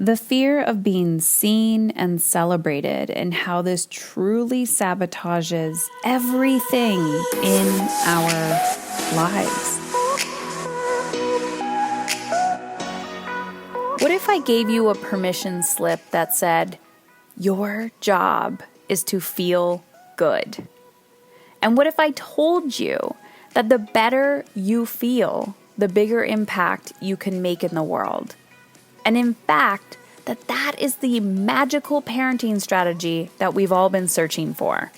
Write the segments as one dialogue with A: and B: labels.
A: The fear of being seen and celebrated, and how this truly sabotages everything in our lives. What if I gave you a permission slip that said, your job is to feel good? And what if I told you that the better you feel, the bigger impact you can make in the world? And in fact, that is the magical parenting strategy that we've all been searching for.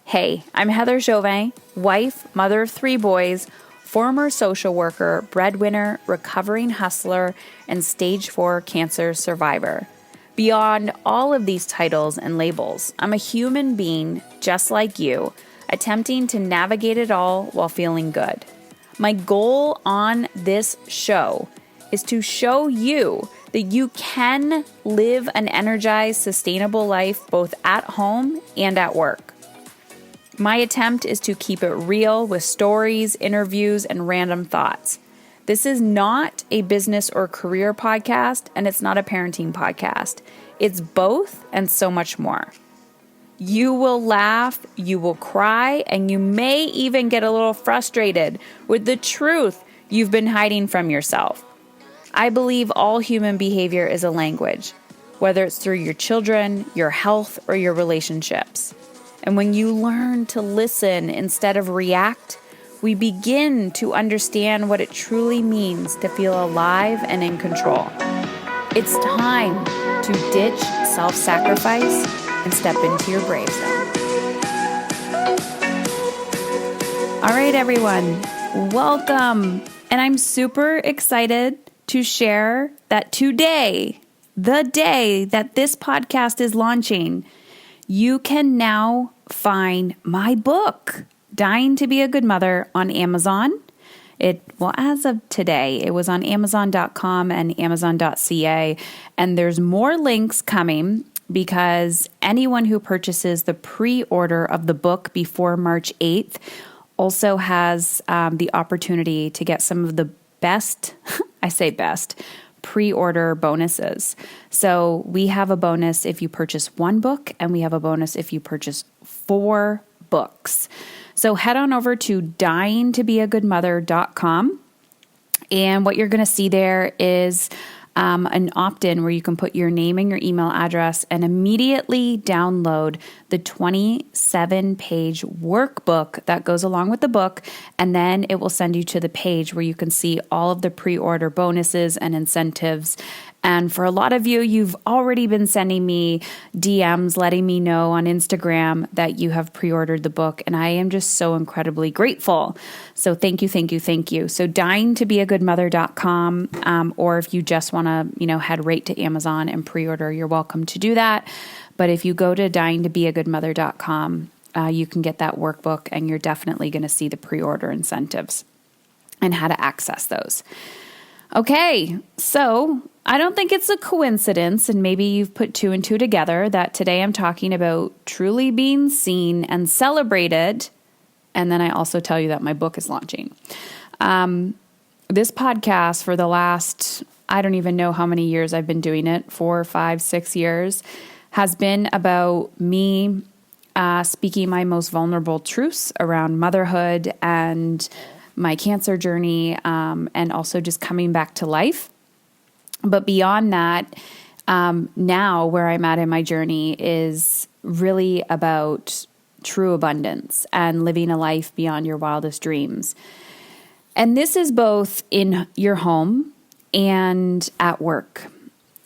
A: Hey, I'm Heather Chauvin, wife, mother of 3 boys, former social worker, breadwinner, recovering hustler, and stage 4 cancer survivor. Beyond all of these titles and labels, I'm a human being just like you, attempting to navigate it all while feeling good. My goal on this show is to show you that you can live an energized, sustainable life both at home and at work. My attempt is to keep it real with stories, interviews, and random thoughts. This is not a business or career podcast, and it's not a parenting podcast. It's both and so much more. You will laugh, you will cry, and you may even get a little frustrated with the truth you've been hiding from yourself. I believe all human behavior is a language, whether it's through your children, your health, or your relationships. And when you learn to listen instead of react, we begin to understand what it truly means to feel alive and in control. It's time to ditch self-sacrifice and step into your brave zone. All right, everyone, welcome. And I'm super excited to share that today, the day that this podcast is launching, you can now find my book, Dying to Be a Good Mother, on Amazon. As of today, it was on Amazon.com and Amazon.ca, and there's more links coming because anyone who purchases the pre-order of the book before March 8th also has the opportunity to get some of the best, I say best, pre-order bonuses. So we have a bonus if you purchase 1 book, and we have a bonus if you purchase 4 books. So head on over to dyingtobeagoodmother.com. And what you're going to see there is an opt-in where you can put your name and your email address and immediately download the 27-page workbook that goes along with the book. And then it will send you to the page where you can see all of the pre-order bonuses and incentives. And for a lot of you, you've already been sending me DMs, letting me know on Instagram that you have pre-ordered the book. And I am just so incredibly grateful. So thank you, thank you, thank you. So dyingtobeagoodmother.com, or if you just want to, head right to Amazon and pre-order, you're welcome to do that. But if you go to dyingtobeagoodmother.com, you can get that workbook, and you're definitely going to see the pre-order incentives and how to access those. Okay, so I don't think it's a coincidence, and maybe you've put 2 and 2 together, that today I'm talking about truly being seen and celebrated, and then I also tell you that my book is launching. This podcast for the last, I don't even know how many years I've been doing it, 4, 5, 6 years, has been about me speaking my most vulnerable truths around motherhood and my cancer journey, and also just coming back to life. But beyond that, now where I'm at in my journey is really about true abundance and living a life beyond your wildest dreams. And this is both in your home and at work.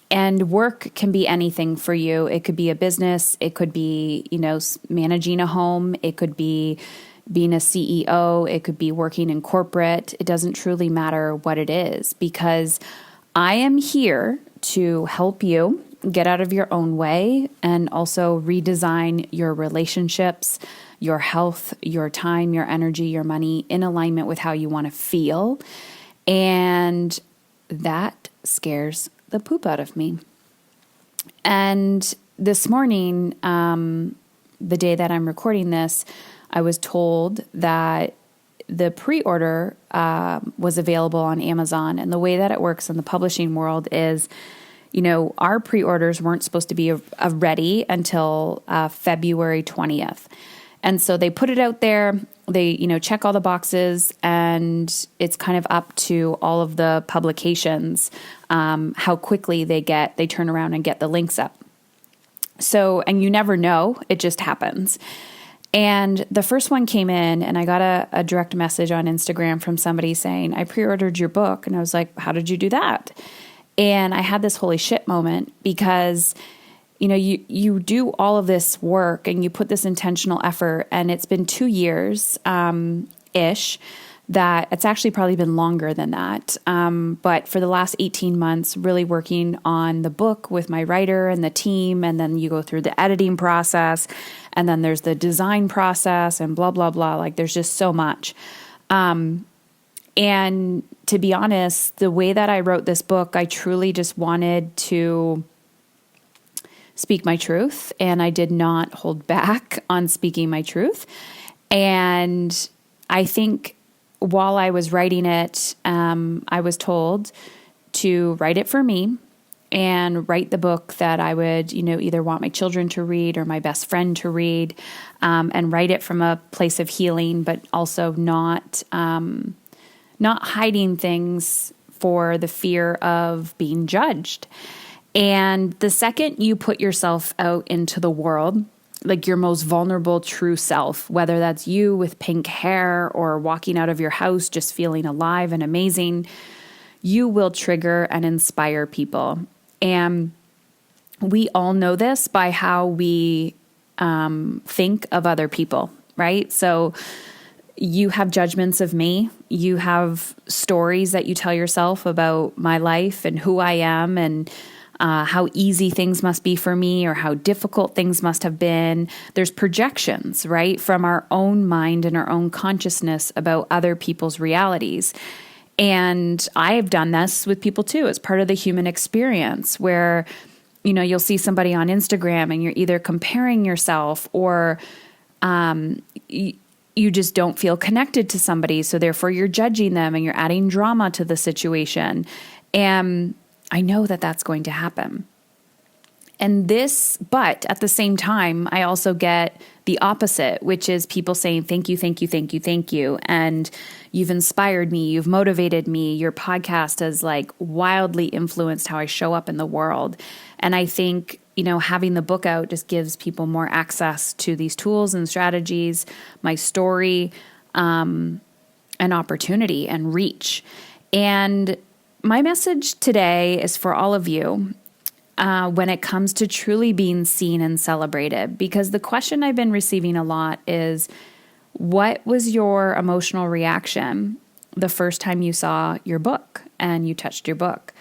A: And work can be anything for you. It could be a business. It could be, managing a home. It could be being a CEO. It could be working in corporate. It doesn't truly matter what it is, because I am here to help you get out of your own way and also redesign your relationships, your health, your time, your energy, your money in alignment with how you want to feel. And that scares the poop out of me. And this morning, the day that I'm recording this, I was told that the pre-order was available on Amazon. And the way that it works in the publishing world is our pre-orders weren't supposed to be ready until February 20th. And so they put it out there, they, check all the boxes, and it's kind of up to all of the publications how quickly they turn around and get the links up. So, and you never know, it just happens. And the first one came in, and I got a direct message on Instagram from somebody saying, I pre-ordered your book. And I was like, how did you do that? And I had this holy shit moment because, you do all of this work and you put this intentional effort, and it's been 2 years ish. That it's actually probably been longer than that. But for the last 18 months, really working on the book with my writer and the team. And then you go through the editing process, and then there's the design process and blah, blah, blah. Like there's just so much. And to be honest, the way that I wrote this book, I truly just wanted to speak my truth. And I did not hold back on speaking my truth. And I think while I was writing it, I was told to write it for me and write the book that I would, either want my children to read or my best friend to read, and write it from a place of healing, but also not hiding things for the fear of being judged. And the second you put yourself out into the world, like your most vulnerable, true self, whether that's you with pink hair or walking out of your house just feeling alive and amazing, you will trigger and inspire people. And we all know this by how we think of other people, right? So you have judgments of me. You have stories that you tell yourself about my life and who I am, and how easy things must be for me or how difficult things must have been. There's projections, right, from our own mind and our own consciousness about other people's realities. And I've done this with people too. It's part of the human experience where, you'll see somebody on Instagram and you're either comparing yourself or you just don't feel connected to somebody. So therefore you're judging them and you're adding drama to the situation. And I know that that's going to happen. But at the same time, I also get the opposite, which is people saying, thank you, thank you, thank you, thank you. And you've inspired me. You've motivated me. Your podcast has wildly influenced how I show up in the world. And I think, having the book out just gives people more access to these tools and strategies, my story, and opportunity and reach. And my message today is for all of you when it comes to truly being seen and celebrated, because the question I've been receiving a lot is, what was your emotional reaction the first time you saw your book and you touched your book?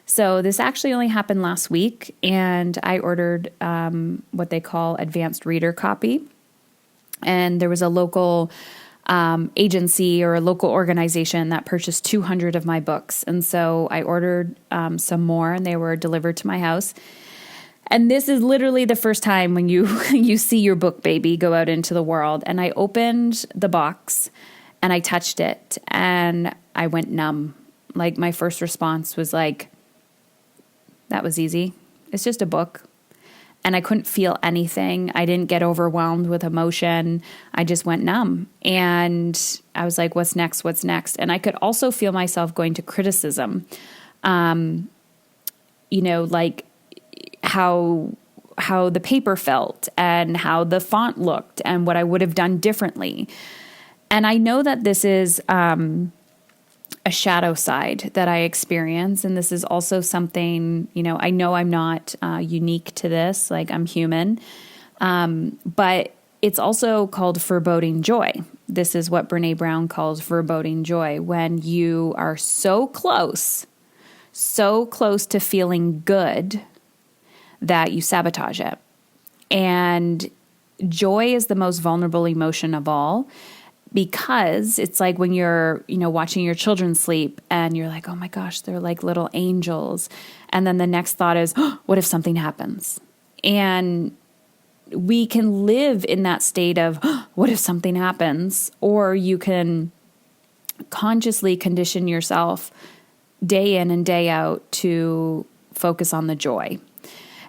A: So this actually only happened last week, and I ordered what they call advanced reader copy. And there was a local agency or a local organization that purchased 200 of my books. And so I ordered some more, and they were delivered to my house. And this is literally the first time when you you see your book baby go out into the world. And I opened the box and I touched it and I went numb. My first response was that was easy. It's just a book. And I couldn't feel anything. I didn't get overwhelmed with emotion. I just went numb. And I was like, what's next? What's next? And I could also feel myself going to criticism. How the paper felt and how the font looked and what I would have done differently. And I know that this is a shadow side that I experience. And this is also something, I know I'm not unique to this, I'm human. But it's also called foreboding joy. This is what Brene Brown calls foreboding joy, when you are so close to feeling good that you sabotage it. And joy is the most vulnerable emotion of all, because it's like when you're, watching your children sleep and you're like, oh my gosh, they're like little angels. And then the next thought is, oh, what if something happens? And we can live in that state of, oh, what if something happens? Or you can consciously condition yourself day in and day out to focus on the joy.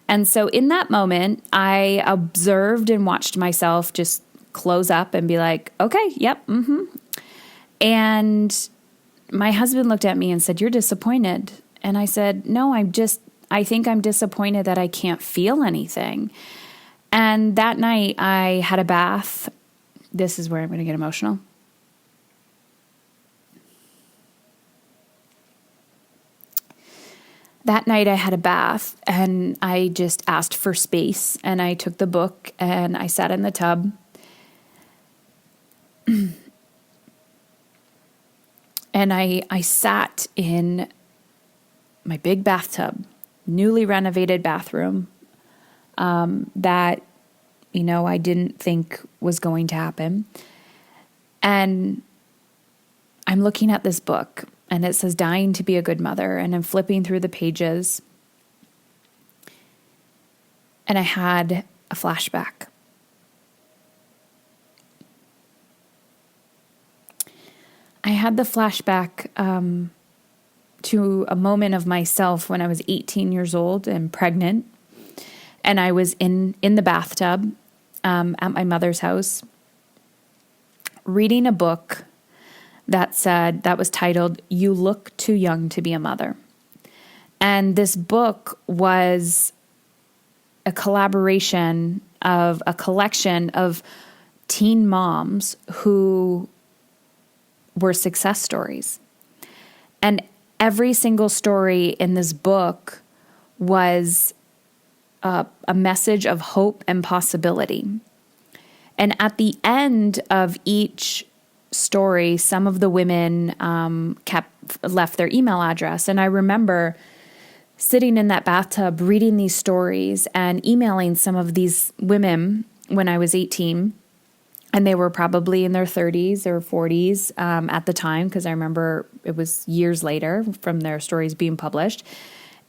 A: And so in that moment, I observed and watched myself just close up and be like, okay, yep, mm-hmm. And my husband looked at me and said, "You're disappointed." And I said, "No, I think I'm disappointed that I can't feel anything." And that night I had a bath. This is where I'm going to get emotional. That night I had a bath and I just asked for space, and I took the book and I sat in the tub. And I sat in my big bathtub, newly renovated bathroom, that, I didn't think was going to happen. And I'm looking at this book, and it says Dying to be a Good Mother, and I'm flipping through the pages, and I had a flashback. I had the flashback to a moment of myself when I was 18 years old and pregnant, and I was in the bathtub at my mother's house reading a book that was titled "You Look Too Young to Be a Mother." And this book was a collaboration of a collection of teen moms who were success stories. And every single story in this book was a message of hope and possibility. And at the end of each story, some of the women left their email address. And I remember sitting in that bathtub reading these stories and emailing some of these women when I was 18. And they were probably in their 30s or 40s at the time, because I remember it was years later from their stories being published.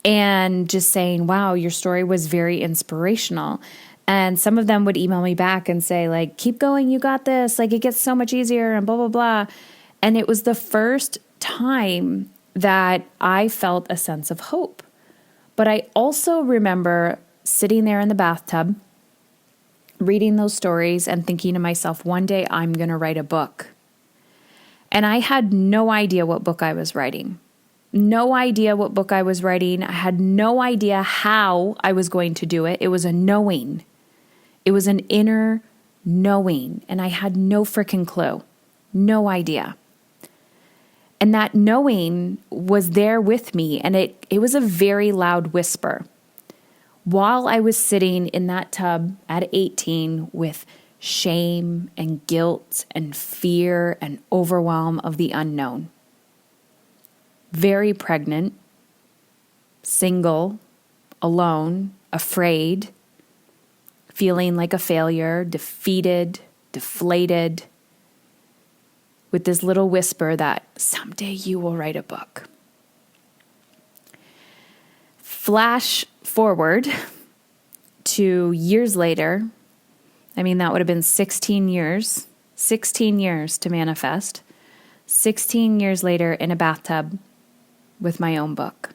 A: And just saying, wow, your story was very inspirational. And some of them would email me back and say, like, keep going, you got this. Like, it gets so much easier and blah, blah, blah. And it was the first time that I felt a sense of hope. But I also remember sitting there in the bathtub, reading those stories and thinking to myself, one day I'm going to write a book. And I had no idea what book I was writing. No idea what book I was writing. I had no idea how I was going to do it. It was a knowing. It was an inner knowing. And I had no freaking clue. No idea. And that knowing was there with me. And it was a very loud whisper. While I was sitting in that tub at 18 with shame and guilt and fear and overwhelm of the unknown. Very pregnant, single, alone, afraid, feeling like a failure, defeated, deflated, with this little whisper that someday you will write a book. Flash forward to years later. I mean, that would have been 16 years to manifest. 16 years later in a bathtub with my own book.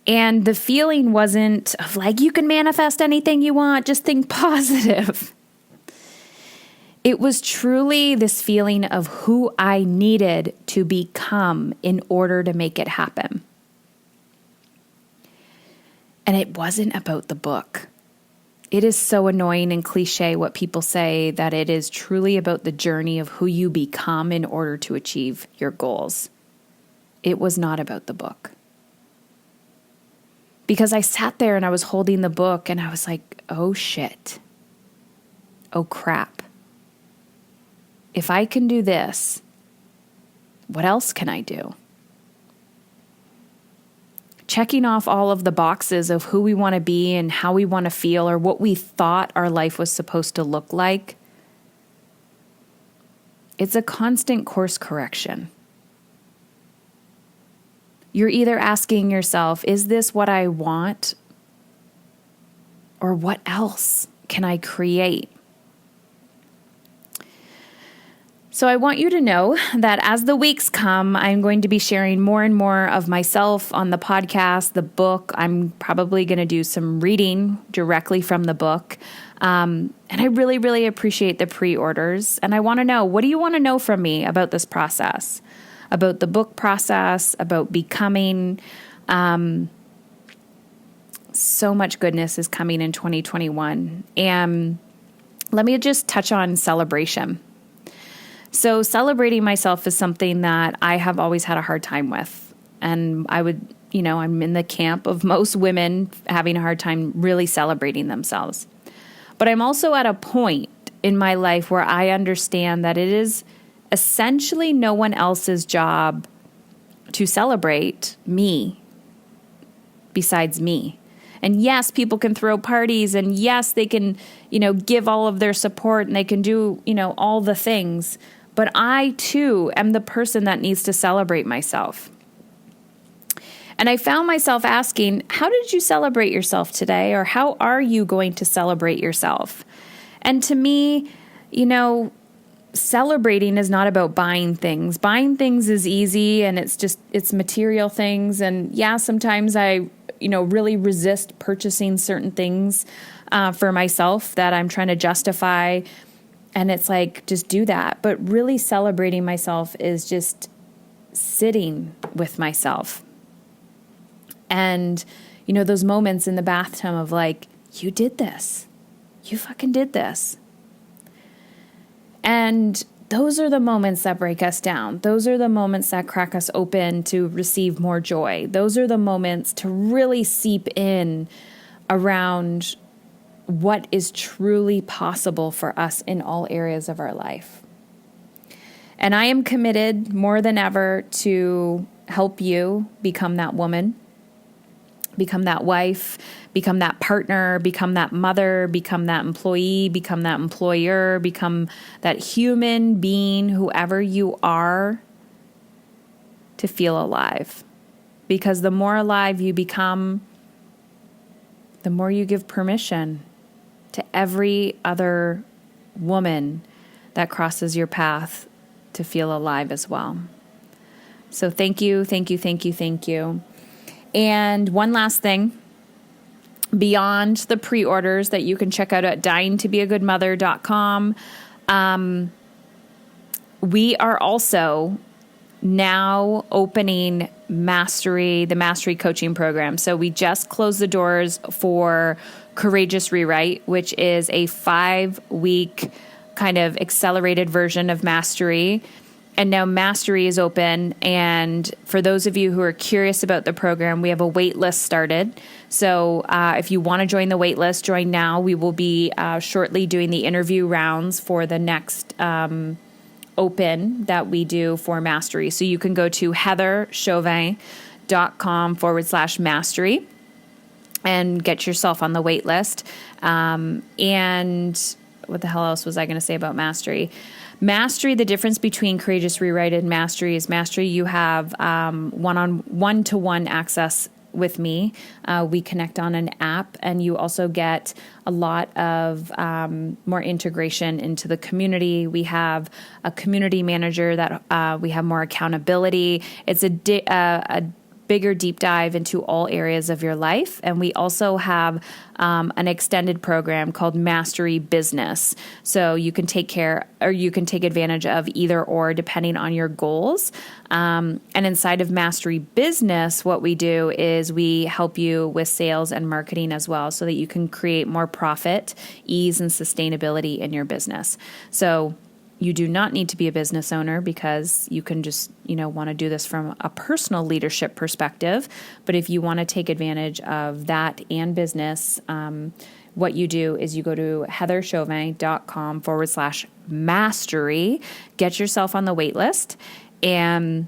A: And the feeling wasn't of like, you can manifest anything you want, just think positive. It was truly this feeling of who I needed to become in order to make it happen. And it wasn't about the book. It is so annoying and cliche what people say, that it is truly about the journey of who you become in order to achieve your goals. It was not about the book. Because I sat there and I was holding the book and I was like, oh shit. Oh crap. If I can do this, what else can I do? Checking off all of the boxes of who we want to be and how we want to feel, or what we thought our life was supposed to look like. It's a constant course correction. You're either asking yourself, is this what I want? Or what else can I create? So I want you to know that as the weeks come, I'm going to be sharing more and more of myself on the podcast, the book. I'm probably going to do some reading directly from the book. And I really, really appreciate the pre-orders. And I want to know, what do you want to know from me about this process, about the book process, about becoming? So much goodness is coming in 2021. And let me just touch on celebration. So celebrating myself is something that I have always had a hard time with. And I'm in the camp of most women having a hard time really celebrating themselves. But I'm also at a point in my life where I understand that it is essentially no one else's job to celebrate me besides me. And yes, people can throw parties, and yes, they can, give all of their support, and they can do, all the things. But I, too, am the person that needs to celebrate myself. And I found myself asking, how did you celebrate yourself today? Or how are you going to celebrate yourself? And to me, celebrating is not about buying things. Buying things is easy, and it's material things. And yeah, sometimes I, really resist purchasing certain things for myself that I'm trying to justify. And it's like, just do that. But really celebrating myself is just sitting with myself. And, those moments in the bathtub of like, you did this. You fucking did this. And those are the moments that break us down. Those are the moments that crack us open to receive more joy. Those are the moments to really seep in around what is truly possible for us in all areas of our life. And I am committed more than ever to help you become that woman, become that wife, become that partner, become that mother, become that employee, become that employer, become that human being, whoever you are, to feel alive. Because the more alive you become, the more you give permission to every other woman that crosses your path to feel alive as well. So thank you, thank you, thank you, thank you. And one last thing, beyond the pre-orders that you can check out at dyingtobeagoodmother.com, we are also now opening the Mastery Coaching Program. So we just closed the doors for Courageous Rewrite, which is a 5-week kind of accelerated version of Mastery. And now Mastery is open. And for those of you who are curious about the program, we have a wait list started. So if you want to join the wait list, join now. We will be shortly doing the interview rounds for the next open that we do for Mastery. So you can go to heatherchauvin.com/mastery and get yourself on the wait list. And what the hell else was I going to say about Mastery? Mastery, the difference between Courageous Rewrite and Mastery is Mastery, you have one-to-one access with me. We connect on an app, and you also get a lot of more integration into the community. We have a community manager that we have more accountability. It's a bigger deep dive into all areas of your life. And we also have an extended program called Mastery Business. So you can take advantage of either or depending on your goals. And inside of Mastery Business, what we do is we help you with sales and marketing as well so that you can create more profit, ease, and sustainability in your business. So you do not need to be a business owner because you can just, want to do this from a personal leadership perspective. But if you want to take advantage of that and business, what you do is you go to heatherchauvin.com/mastery, get yourself on the wait list, and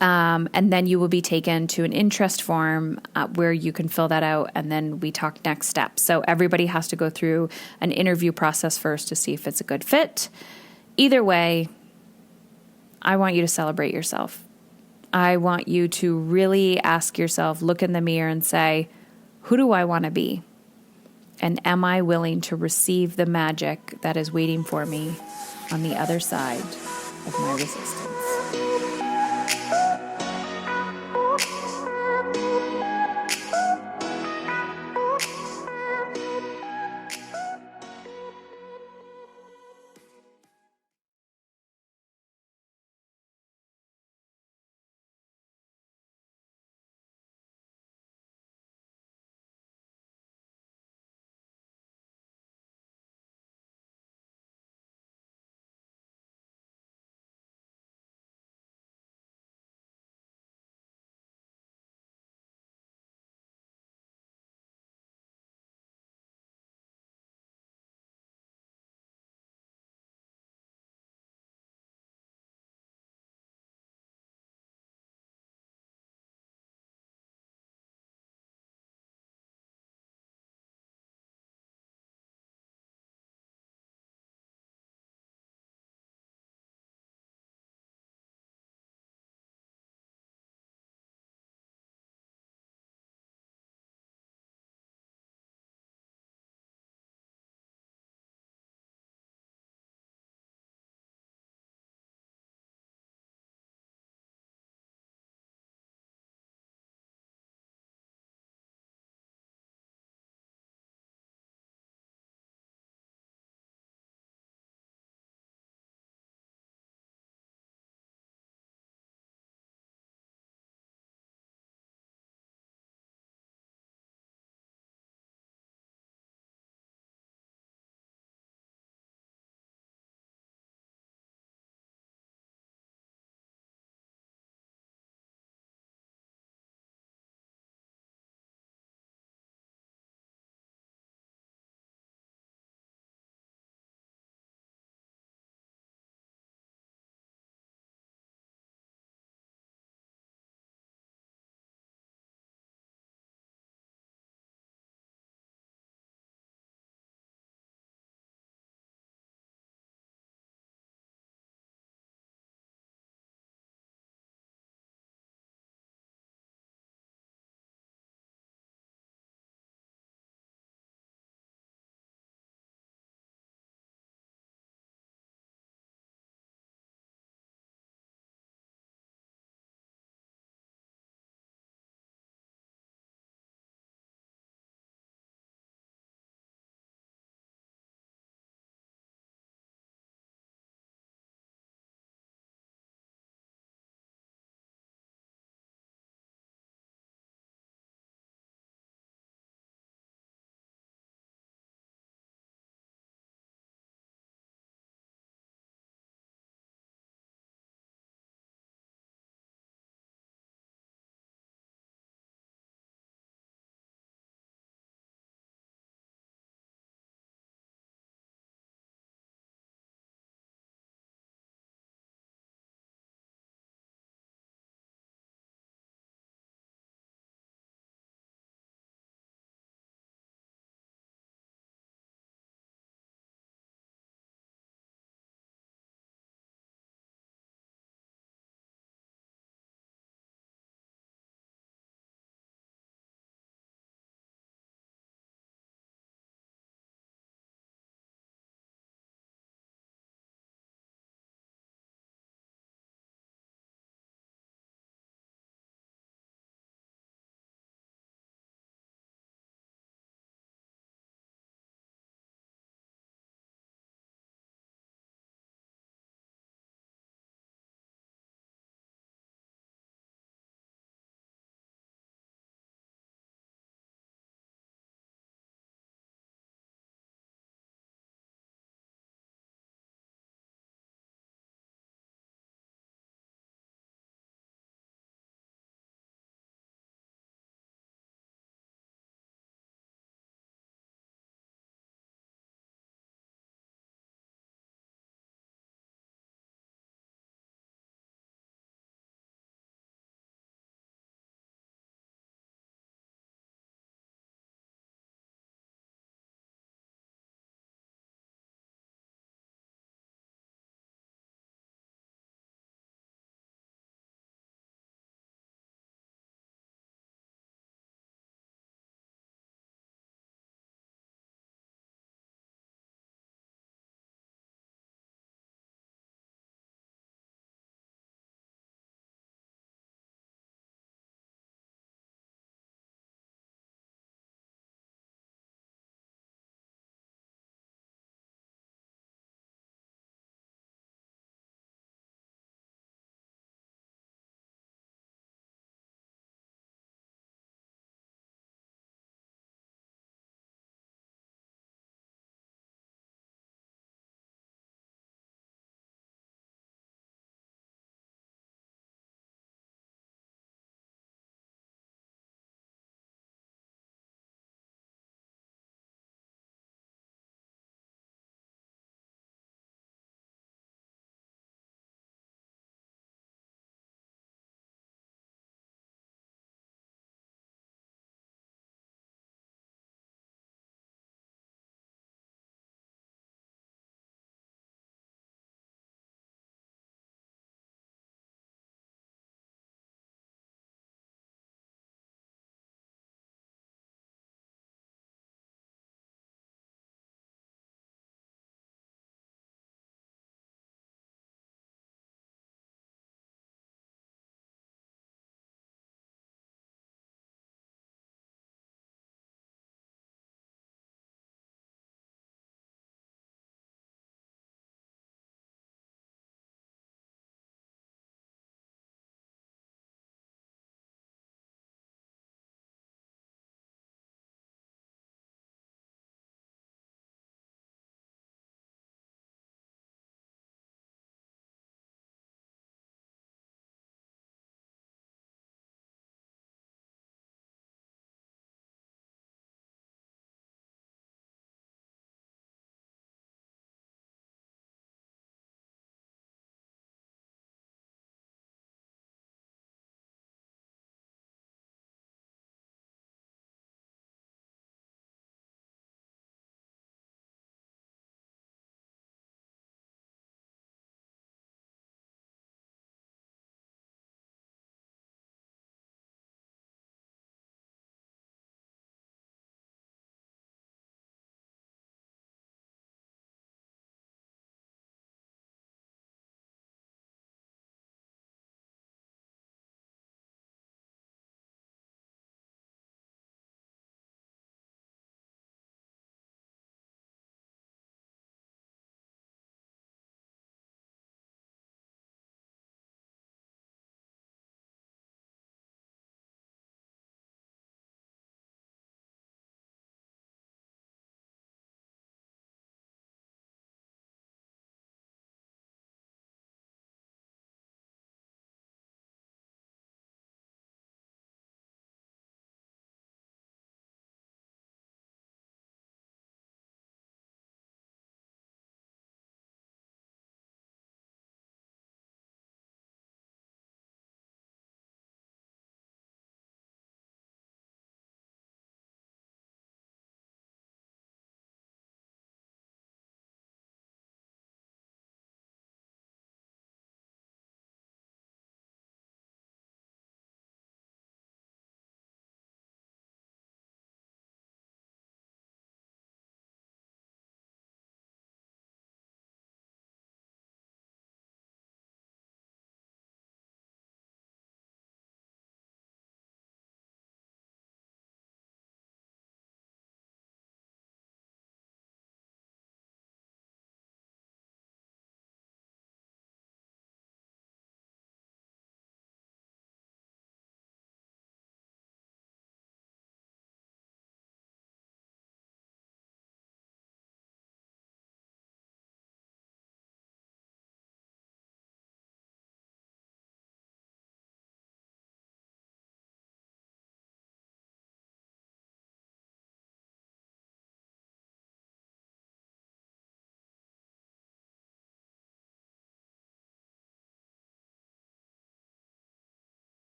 A: then you will be taken to an interest form where you can fill that out, and then we talk next steps. So everybody has to go through an interview process first to see if it's a good fit. Either way, I want you to celebrate yourself. I want you to really ask yourself, look in the mirror and say, who do I want to be? And am I willing to receive the magic that is waiting for me on the other side? of my resistance.